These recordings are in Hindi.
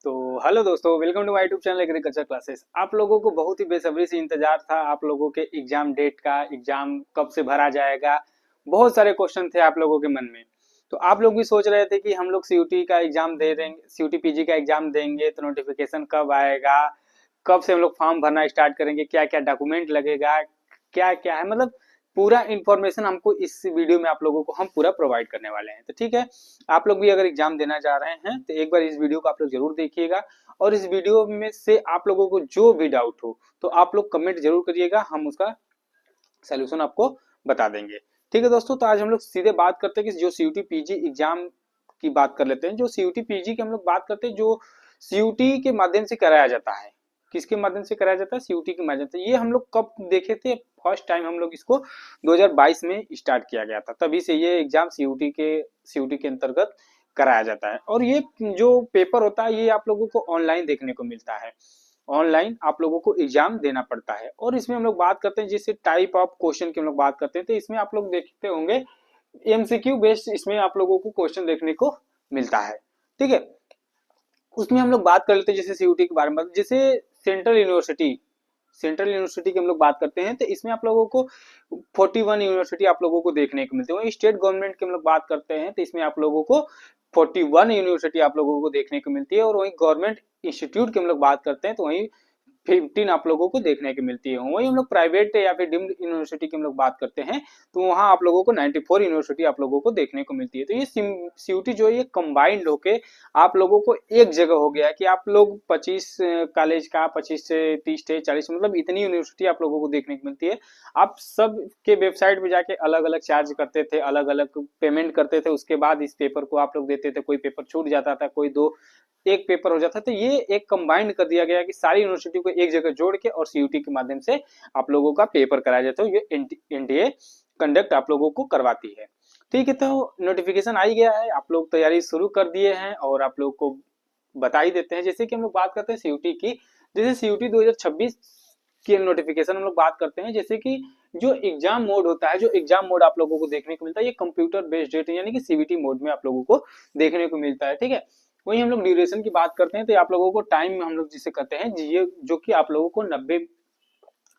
हेलो दोस्तों, welcome to my YouTube channel agriculture classes. आप लोगों को बहुत ही बेसब्री से इंतजार था आप लोगों के एग्जाम डेट का, एग्जाम कब से भरा जाएगा। बहुत सारे क्वेश्चन थे आप लोगों के मन में। तो आप लोग भी सोच रहे थे कि हम लोग सीयूटी का एग्जाम दे देंगे, सीयूटी पीजी का एग्जाम देंगे तो नोटिफिकेशन कब आएगा, कब से हम लोग फॉर्म भरना स्टार्ट करेंगे, क्या क्या डॉक्यूमेंट लगेगा, क्या क्या है, मतलब पूरा इन्फॉर्मेशन हमको इस वीडियो में आप लोगों को हम पूरा प्रोवाइड करने वाले हैं। तो ठीक है, आप लोग भी अगर एग्जाम देना चाह रहे हैं तो एक बार इस वीडियो को आप लोग जरूर देखिएगा। और इस वीडियो में से आप लोगों को जो भी डाउट हो तो आप लोग कमेंट जरूर करिएगा, हम उसका सोल्यूशन आपको बता देंगे। ठीक है दोस्तों, तो आज हम लोग सीधे बात करते हैं कि जो सीयूटी पीजी एग्जाम की बात कर लेते हैं। जो सीयूटी पीजी की हम लोग बात करते हैं, जो सीयूटी के माध्यम से कराया जाता है। किसके माध्यम से कराया जाता है? सीयूटी के माध्यम से। ये हम लोग कब देखे थे? फर्स्ट टाइम हम लोग इसको 2022 में स्टार्ट किया गया था, तभी से ये एग्जाम सीयूटी के अंतर्गत कराया जाता है। और ये जो पेपर होता है ये आप लोगों को ऑनलाइन देखने को मिलता है, ऑनलाइन आप लोगों को एग्जाम देना पड़ता है। और इसमें हम लोग बात करते हैं जैसे टाइप ऑफ क्वेश्चन की हम लोग बात करते हैं, तो इसमें आप लोग देखते होंगे एमसीक्यू बेस्ड इसमें आप लोगों को क्वेश्चन देखने को मिलता है। ठीक है, उसमें हम लोग बात कर लेते हैं जैसे सीयूटी के बारे में। जैसे सेंट्रल यूनिवर्सिटी की हम लोग बात करते हैं तो इसमें आप लोगों को 41 यूनिवर्सिटी आप लोगों को देखने को मिलती है। वहीं स्टेट गवर्नमेंट की हम लोग बात करते हैं तो इसमें आप लोगों को 41 यूनिवर्सिटी आप लोगों को देखने को मिलती है। और वहीं गवर्नमेंट इंस्टीट्यूट की हम लोग बात करते हैं तो वहीं 15 आप लोगों को देखने को मिलती है। वहीं हम लोग प्राइवेट या फिर डीम्ड यूनिवर्सिटी की हम लोग बात करते हैं तो वहां आप लोगों को 94 यूनिवर्सिटी आप लोगों को देखने को मिलती है। तो ये सीयूटी जो है ये कंबाइंड होके आप लोगों को एक जगह हो गया कि आप लोग 25 कॉलेज का 25 से 30 से 40 मतलब इतनी यूनिवर्सिटी आप लोगों को देखने को मिलती है। आप सब के वेबसाइट पे जाके अलग अलग चार्ज करते थे, अलग अलग पेमेंट करते थे, उसके बाद इस पेपर को आप लोग देते थे। कोई पेपर छूट जाता था, कोई दो एक पेपर हो जाता है। तो ये एक कंबाइंड कर दिया गया कि सारी यूनिवर्सिटी को एक जगह जोड़ के और सीयूटी के माध्यम से आप लोगों का पेपर कराया जाता है। ये एनटीए कंडक्ट आप लोगों को करवाती है। ठीक है, तो नोटिफिकेशन आ ही गया है, आप लोग तैयारी शुरू कर दिए हैं और आप लोग को बता ही देते हैं। जैसे कि हम लोग बात करते हैं सीयूटी की, जैसे सीयूटी 2026 की नोटिफिकेशन हम लोग बात करते हैं। जैसे कि जो एग्जाम मोड होता है, जो एग्जाम मोड आप लोगों को देखने को मिलता है ये कंप्यूटर बेस्ड डेट यानी कि सीबीटी मोड में आप लोगों को देखने को मिलता है। ठीक है, वही हम लोग ड्यूरेशन की बात करते हैं तो आप लोगों को टाइम हम लोग जिसे कहते हैं ये जो कि आप लोगों को 90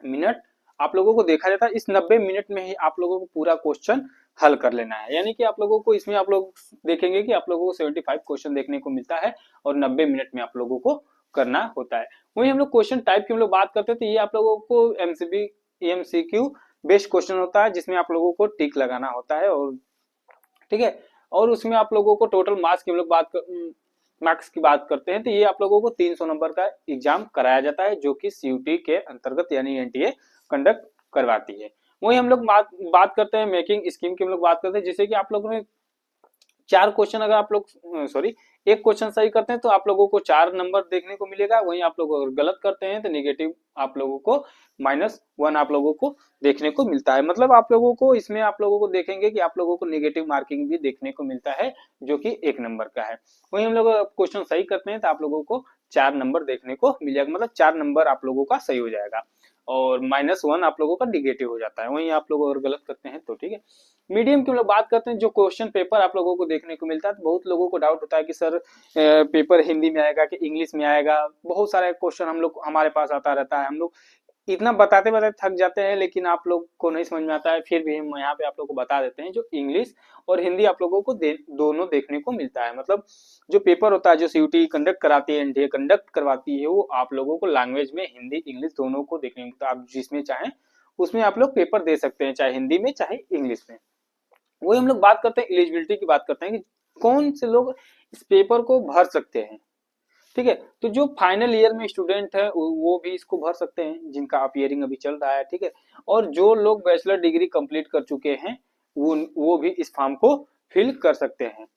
मिनट आप लोगों को देखा जाता है। इस 90 मिनट में ही आप लोगों को पूरा क्वेश्चन हल कर लेना है। यानी कि आप लोगों को इसमें आप लोग देखेंगे कि आप लोगों को 75 क्वेश्चन देखने को मिलता है और 90 मिनट में आप लोगों को करना होता है। वही हम लोग क्वेश्चन टाइप की हम लोग बात करते हैं तो ये आप लोगों को एमसीक्यू बेस्ड क्वेश्चन होता है जिसमें आप लोगों को टिक लगाना होता है। और ठीक है, और उसमें आप लोगों को टोटल मार्क्स की हम लोग मार्क्स की बात करते हैं तो ये आप लोगों को 300 नंबर का एग्जाम कराया जाता है जो कि सीयूटी के अंतर्गत यानी एनटीए कंडक्ट करवाती है। वही हम लोग बात करते हैं मेकिंग स्कीम की हम लोग बात करते हैं। जैसे कि आप लोगों ने 4 क्वेश्चन अगर आप लोग सॉरी एक क्वेश्चन सही करते हैं तो आप लोगों को 4 नंबर देखने को मिलेगा। वहीं आप लोग अगर गलत करते हैं तो नेगेटिव आप लोगों को -1 आप लोगों को देखने को मिलता है। मतलब आप लोगों को इसमें आप लोगों को देखेंगे कि आप लोगों को नेगेटिव मार्किंग भी देखने को मिलता है जो कि 1 नंबर का है। वहीं हम लोग क्वेश्चन सही करते हैं तो आप लोगों को 4 नंबर देखने को मिल जाएगा, मतलब 4 नंबर आप लोगों का सही हो जाएगा और -1 आप लोगों का निगेटिव हो जाता है। वहीं आप लोग अगर गलत करते हैं तो ठीक है। मीडियम की हम लोग बात करते हैं, जो क्वेश्चन पेपर आप लोगों को देखने को मिलता है। तो बहुत लोगों को डाउट होता है कि सर पेपर हिंदी में आएगा कि इंग्लिश में आएगा। बहुत सारे क्वेश्चन हम लोग हमारे पास आता रहता है, हम लोग इतना बताते बताते थक जाते हैं लेकिन आप लोग को नहीं समझ में आता है। फिर भी हम यहाँ पे आप लोग को बता देते हैं, जो इंग्लिश और हिंदी आप लोगों को दोनों देखने को मिलता है। मतलब जो पेपर होता है जो सीयूटी कंडक्ट कराती है, एनडीए कंडक्ट करवाती है, वो आप लोगों को लैंग्वेज में हिंदी इंग्लिश दोनों को देखने को मिलता है। आप जिसमें चाहें उसमें आप लोग पेपर दे सकते हैं, चाहे हिंदी में चाहे इंग्लिश में। वही हम लोग बात करते हैं एलिजिबिलिटी की बात करते हैं कि कौन से लोग इस पेपर को भर सकते हैं। ठीक है, तो जो फाइनल ईयर में स्टूडेंट है वो भी इसको भर सकते हैं जिनका अपीयरिंग अभी चल रहा है। ठीक है, और जो लोग बैचलर डिग्री कंप्लीट कर चुके हैं वो भी इस फॉर्म को फिल कर सकते हैं।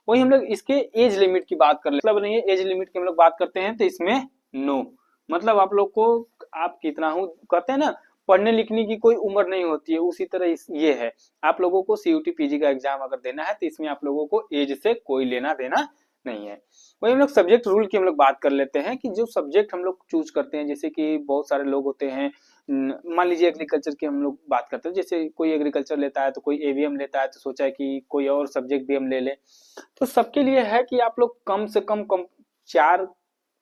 वही हम लोग इसके एज लिमिट की बात कर ले, मतलब नहीं है एज लिमिट की हम लोग बात करते हैं तो इसमें नो, मतलब आप लोग को आप कितना हो कहते हैं ना, पढ़ने लिखने की कोई उम्र नहीं होती है, उसी तरह ये है। आप लोगों को सीयूटी पीजी का एग्जाम अगर देना है तो इसमें आप लोगों को एज से कोई लेना देना नहीं है। वही हम लोग सब्जेक्ट रूल की हम लोग बात कर लेते हैं कि जो सब्जेक्ट हम लोग चूज करते हैं, जैसे कि बहुत सारे लोग होते हैं, मान लीजिए एग्रीकल्चर की हम लोग बात करते हैं, जैसे कोई एग्रीकल्चर लेता है तो कोई एवीएम लेता है तो सोचा है कि कोई और सब्जेक्ट भी हम ले लें। तो सबके लिए है कि आप लोग कम से कम 4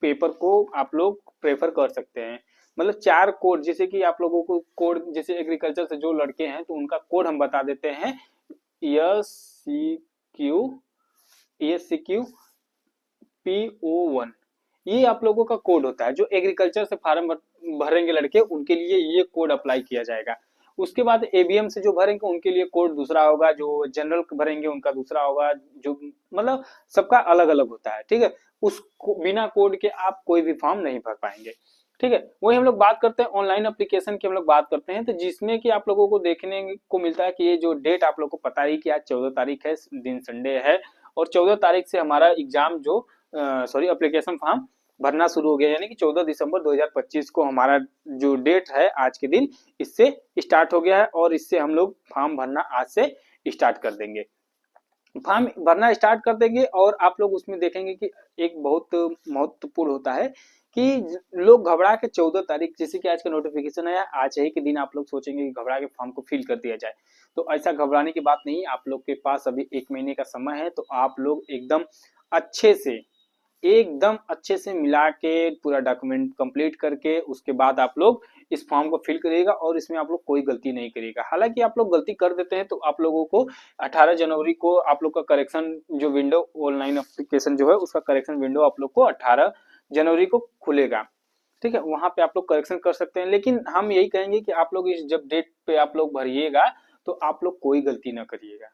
पेपर को आप लोग प्रेफर कर सकते हैं। मतलब 4 कोड, जैसे कि आप लोगों को कोड, जैसे एग्रीकल्चर से जो लड़के हैं तो उनका कोड हम बता देते हैं, ESCQ PO1, ये आप लोगों का कोड होता है। जो एग्रीकल्चर से फार्म भरेंगे लड़के, उनके लिए ये कोड अप्लाई किया जाएगा। उसके बाद एबीएम से जो भरेंगे उनके लिए कोड दूसरा होगा, जो जनरल भरेंगे उनका दूसरा होगा, जो मतलब सबका अलग अलग होता है, ठीक है। उस बिना कोड के आप कोई भी फॉर्म नहीं भर पाएंगे, ठीक है। वही हम लोग बात करते हैं ऑनलाइन एप्लीकेशन की, हम लोग बात करते हैं तो जिसमें कि आप लोगों को देखने को मिलता है कि ये जो डेट आप लोग को पता ही कि आज 14 तारीख है, दिन संडे है, और 14 तारीख से हमारा एग्जाम जो सॉरी एप्लीकेशन फॉर्म भरना शुरू हो गया, यानी कि 14 दिसंबर 2025 को हमारा जो डेट है आज के दिन, इससे स्टार्ट हो गया है, और इससे हम लोग फॉर्म भरना आज से स्टार्ट कर देंगे। फॉर्म भरना स्टार्ट कर देंगे, और आप लोग उसमें देखेंगे कि एक बहुत महत्वपूर्ण होता है कि लोग घबरा के 14 तारीख, जैसे कि आज का नोटिफिकेशन आया, आज ही के दिन आप लोग सोचेंगे कि घबरा के फॉर्म को फिल कर दिया जाए। तो ऐसा घबराने की बात नहीं, आप लोग के पास अभी 1 महीने का समय है, तो आप लोग एकदम अच्छे से मिला के पूरा डॉक्यूमेंट कंप्लीट करके उसके बाद आप लोग इस फॉर्म को फिल करिएगा, और इसमें आप लोग कोई गलती नहीं करिएगा। हालांकि आप लोग गलती कर देते हैं तो आप लोगों को 18 जनवरी को आप लोग का करेक्शन जो विंडो, ऑनलाइन एप्लीकेशन जो है उसका करेक्शन विंडो आप लोग को 18 जनवरी को खुलेगा, ठीक है। वहां पे आप लोग करेक्शन कर सकते हैं, लेकिन हम यही कहेंगे कि आप लोग इस जब डेट पे आप लोग भरिएगा तो आप लोग कोई गलती ना करिएगा।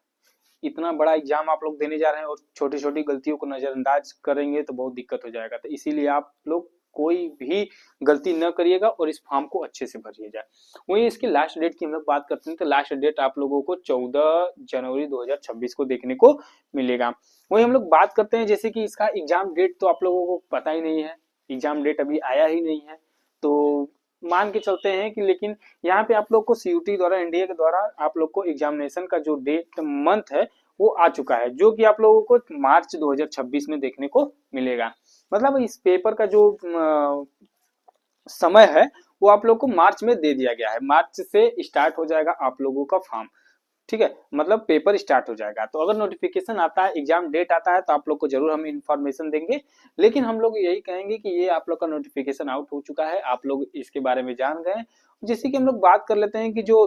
इतना बड़ा एग्जाम आप लोग देने जा रहे हैं और छोटी छोटी गलतियों को नजरअंदाज करेंगे तो बहुत दिक्कत हो जाएगा। तो इसीलिए आप लोग कोई भी गलती न करिएगा और इस फॉर्म को अच्छे से भरिएगा। वहीं इसकी लास्ट डेट की हम लोग बात करते हैं तो लास्ट डेट आप लोगों को 14 जनवरी 2026 को देखने को मिलेगा। वहीं हम लोग बात करते हैं जैसे कि इसका एग्जाम डेट तो आप लोगों को पता ही नहीं है, एग्जाम डेट अभी आया ही नहीं है, तो मान के चलते हैं कि, लेकिन यहाँ पे आप लोग को सीयूटी द्वारा, एनडीए के द्वारा आप लोग को एग्जामिनेशन का जो डेट मंथ है वो आ चुका है, जो कि आप लोगों को मार्च 2026 में देखने को मिलेगा। मतलब इस पेपर का जो समय है वो आप लोग को मार्च में दे दिया गया है। मार्च से स्टार्ट हो जाएगा आप लोगों का फॉर्म, ठीक है, मतलब पेपर स्टार्ट हो जाएगा। तो अगर नोटिफिकेशन आता है, एग्जाम डेट आता है, तो आप लोग को जरूर हम इन्फॉर्मेशन देंगे। लेकिन हम लोग यही कहेंगे कि ये आप लोग का नोटिफिकेशन आउट हो चुका है, आप लोग इसके बारे में जान गए। जैसे कि हम लोग बात कर लेते हैं कि जो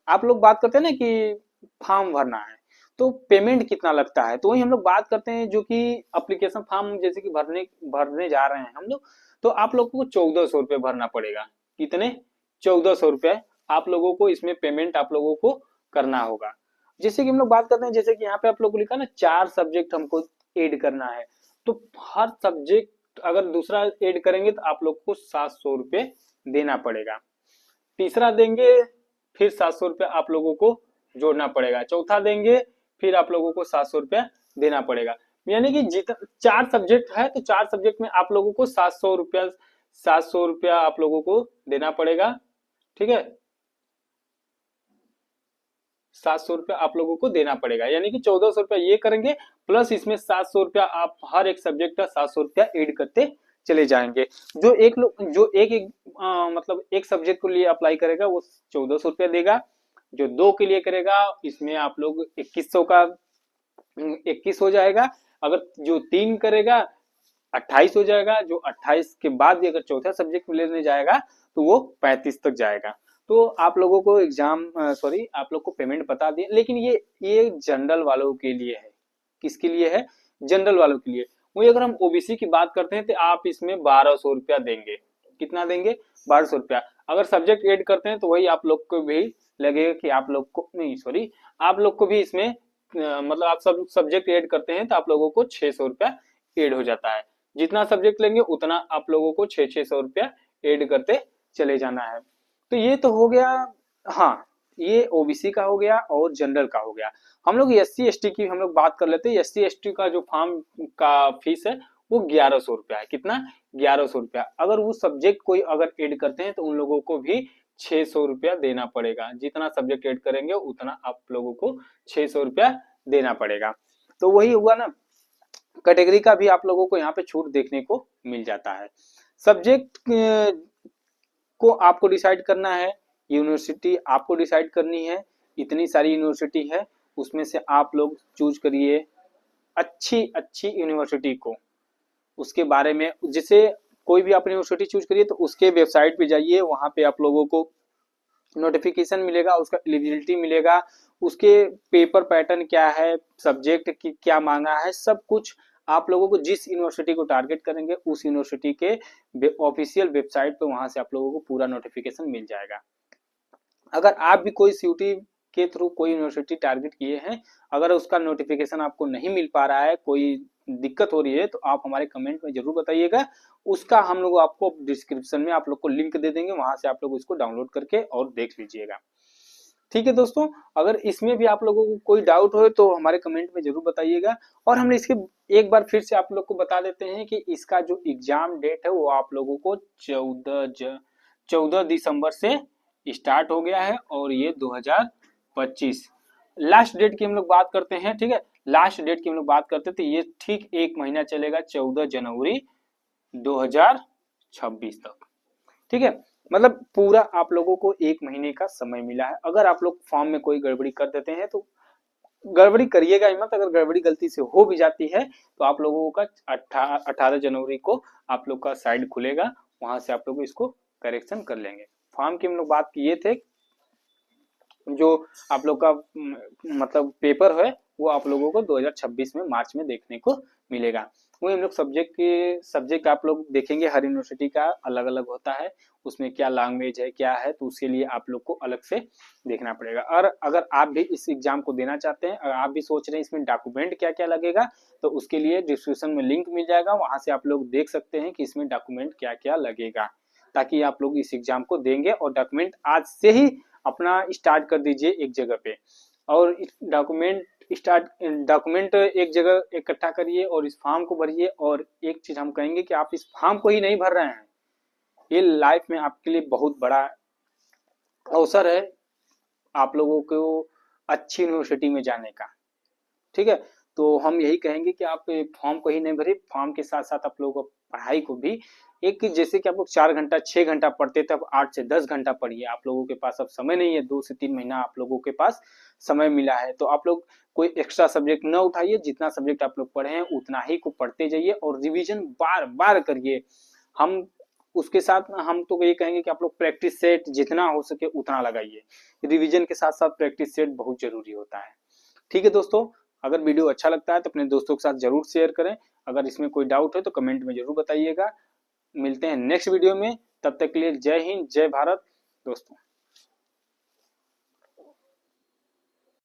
आप लोग बात करते हैं ना कि फॉर्म भरना है तो पेमेंट कितना लगता है, तो वही हम लोग बात करते हैं जो कि एप्लीकेशन फॉर्म जैसे कि भरने जा रहे हैं हम लोग, तो आप लोगों को 1400 रुपये भरना पड़ेगा। कितने? 1400 रुपये आप लोगों को इसमें पेमेंट आप लोगों को करना होगा। जैसे कि हम लोग बात करते हैं, जैसे कि यहाँ पे आप लोग को लिखा ना 4 सब्जेक्ट हमको ऐड करना है, तो हर सब्जेक्ट अगर दूसरा ऐड करेंगे तो आप लोग को 700 रुपये देना पड़ेगा। तीसरा देंगे फिर 700 रुपया आप लोगों को जोड़ना पड़ेगा, चौथा देंगे फिर आप लोगों को 700 रुपया देना पड़ेगा। यानी कि जितना 4 सब्जेक्ट है तो 4 सब्जेक्ट में आप लोगों को 700 रुपया आप लोगों को देना पड़ेगा, ठीक है। 700 रुपया आप लोगों को देना पड़ेगा, यानी कि 1400 रुपया ये करेंगे, प्लस इसमें 700 रुपया आप हर एक सब्जेक्ट का 700 रुपया ऐड करते चले जाएंगे। जो एक लोग जो एक मतलब एक सब्जेक्ट को लिए अप्लाई करेगा वो 1400 रुपया देगा। जो 2 के लिए करेगा इसमें आप लोग 2100 का 21 हो जाएगा। अगर जो 3 करेगा 28 हो जाएगा। जो 28 के बाद भी अगर चौथा सब्जेक्ट लेने जाएगा तो वो 35 तक जाएगा। तो आप लोगों को आप लोग को पेमेंट बता दिए, लेकिन ये जनरल वालों के लिए है। किसके लिए है? जनरल वालों के लिए। वही अगर हम ओबीसी की बात करते हैं तो आप इसमें 1200 रुपया देंगे। कितना देंगे? 1200 रुपया। अगर सब्जेक्ट ऐड करते हैं तो वही आप लोग को भी लगेगा कि आप लोग को भी इसमें मतलब आप सब सब्जेक्ट ऐड करते हैं तो आप लोगों को 600 रुपया ऐड हो जाता है। जितना सब्जेक्ट लेंगे उतना आप लोगों को 600 रुपया ऐड करते चले जाना है। तो ये तो हो गया, हाँ, ये ओबीसी का हो गया और जनरल का हो गया। हम लोग एससी एसटी की हम लोग बात कर लेते हैं। एससी एसटी का जो फॉर्म का फीस है वो 1100 रुपया है। कितना? 1100 रुपया। अगर वो सब्जेक्ट कोई अगर ऐड करते हैं तो उन लोगों को भी 600 रुपया देना पड़ेगा। जितना सब्जेक्ट ऐड करेंगे उतना आप लोगों को 600 रुपया देना पड़ेगा। तो वही हुआ ना, कैटेगरी का भी आप लोगों को यहाँ पे छूट देखने को मिल जाता है। सब्जेक्ट को आपको डिसाइड करना है, यूनिवर्सिटी आपको डिसाइड करनी है। इतनी सारी यूनिवर्सिटी है, उसमें से आप लोग चूज करिए अच्छी अच्छी यूनिवर्सिटी को। उसके बारे में, जैसे कोई भी आप यूनिवर्सिटी चूज करिए तो उसके वेबसाइट पे जाइए, वहां पे आप लोगों को नोटिफिकेशन मिलेगा, उसका एलिजिबिलिटी मिलेगा, उसके पेपर पैटर्न क्या है, सब्जेक्ट की क्या मांगा है, सब कुछ आप लोगों को जिस यूनिवर्सिटी को टारगेट करेंगे उस यूनिवर्सिटी के ऑफिशियल वेबसाइट पे वहां से आप लोगों को पूरा नोटिफिकेशन मिल जाएगा। अगर आप भी कोई सीयूटी के थ्रू कोई यूनिवर्सिटी टारगेट किए हैं, अगर उसका नोटिफिकेशन आपको नहीं मिल पा रहा है, कोई दिक्कत हो रही है, तो आप हमारे कमेंट में जरूर बताइएगा। उसका हम लोग आपको डिस्क्रिप्शन में आप लोग को लिंक दे देंगे, वहां से आप लोग उसको डाउनलोड करके और देख लीजिएगा। ठीक है दोस्तों, अगर इसमें भी आप लोगों को कोई डाउट हो तो हमारे कमेंट में जरूर बताइएगा। और हम इसके एक बार फिर से आप लोग को बता देते हैं कि इसका जो एग्जाम डेट है वो आप लोगों को 14 दिसंबर से स्टार्ट हो गया है, और ये 2025 लास्ट डेट की हम लोग बात करते हैं। ठीक है, लास्ट डेट की हम लोग बात करते हैं तो ये ठीक एक महीना चलेगा, 14 जनवरी 2026 तक। ठीक है, मतलब पूरा आप लोगों को एक महीने का समय मिला है। अगर आप लोग फॉर्म में कोई गड़बड़ी कर देते हैं तो गड़बड़ी करिएगा ही मत, अगर गड़बड़ी गलती से हो भी जाती है तो आप लोगों का 18 जनवरी को आप लोग का साइड खुलेगा, वहां से आप लोग इसको करेक्शन कर लेंगे। फॉर्म की हम लोग बात किए थे, जो आप लोग का मतलब पेपर है वो आप लोगों को 2026 में मार्च में देखने को मिलेगा। वही हम लोग सब्जेक्ट आप लोग देखेंगे, हर यूनिवर्सिटी का अलग अलग होता है, उसमें क्या लैंग्वेज है क्या है, तो उसके लिए आप लोग को अलग से देखना पड़ेगा। और अगर आप भी इस एग्जाम को देना चाहते हैं, अगर आप भी सोच रहे हैं इसमें डॉक्यूमेंट क्या क्या लगेगा, तो उसके लिए डिस्क्रिप्शन में लिंक मिल जाएगा, वहां से आप लोग देख सकते हैं कि इसमें डॉक्यूमेंट क्या क्या लगेगा, ताकि आप लोग इस एग्जाम को देंगे। और डॉक्यूमेंट आज से ही अपना स्टार्ट कर दीजिए एक जगह पे, और डॉक्यूमेंट एक जगह इकट्ठा करिए और इस फॉर्म को भरिए। और एक चीज हम कहेंगे कि आप इस फॉर्म को ही नहीं भर रहे हैं, ये लाइफ में आपके लिए बहुत बड़ा अवसर है आप लोगों को अच्छी यूनिवर्सिटी में जाने का। ठीक है, तो हम यही कहेंगे कि आप फॉर्म को ही नहीं भरिए, फॉर्म के साथ साथ आप लोगों को पढ़ाई को भी, एक जैसे कि आप लोग 4 घंटा 6 घंटा पढ़ते थे, अब 8 से 10 घंटा पढ़िए। आप लोगों के पास अब समय नहीं है, 2 से 3 महीना आप लोगों के पास समय मिला है, तो आप लोग कोई एक्स्ट्रा सब्जेक्ट न उठाइए, जितना सब्जेक्ट आप लोग पढ़े हैं उतना ही को पढ़ते जाइए और रिविजन बार बार करिए। हम उसके साथ हम तो ये कहेंगे कि आप लोग प्रैक्टिस सेट जितना हो सके उतना लगाइए, रिविजन के साथ साथ प्रैक्टिस सेट बहुत जरूरी होता है। ठीक है दोस्तों, अगर वीडियो अच्छा लगता है तो अपने दोस्तों के साथ जरूर शेयर करें, अगर इसमें कोई डाउट है तो कमेंट में जरूर बताइएगा। मिलते हैं नेक्स्ट वीडियो में, तब तक के लिए जय हिंद जय भारत दोस्तों।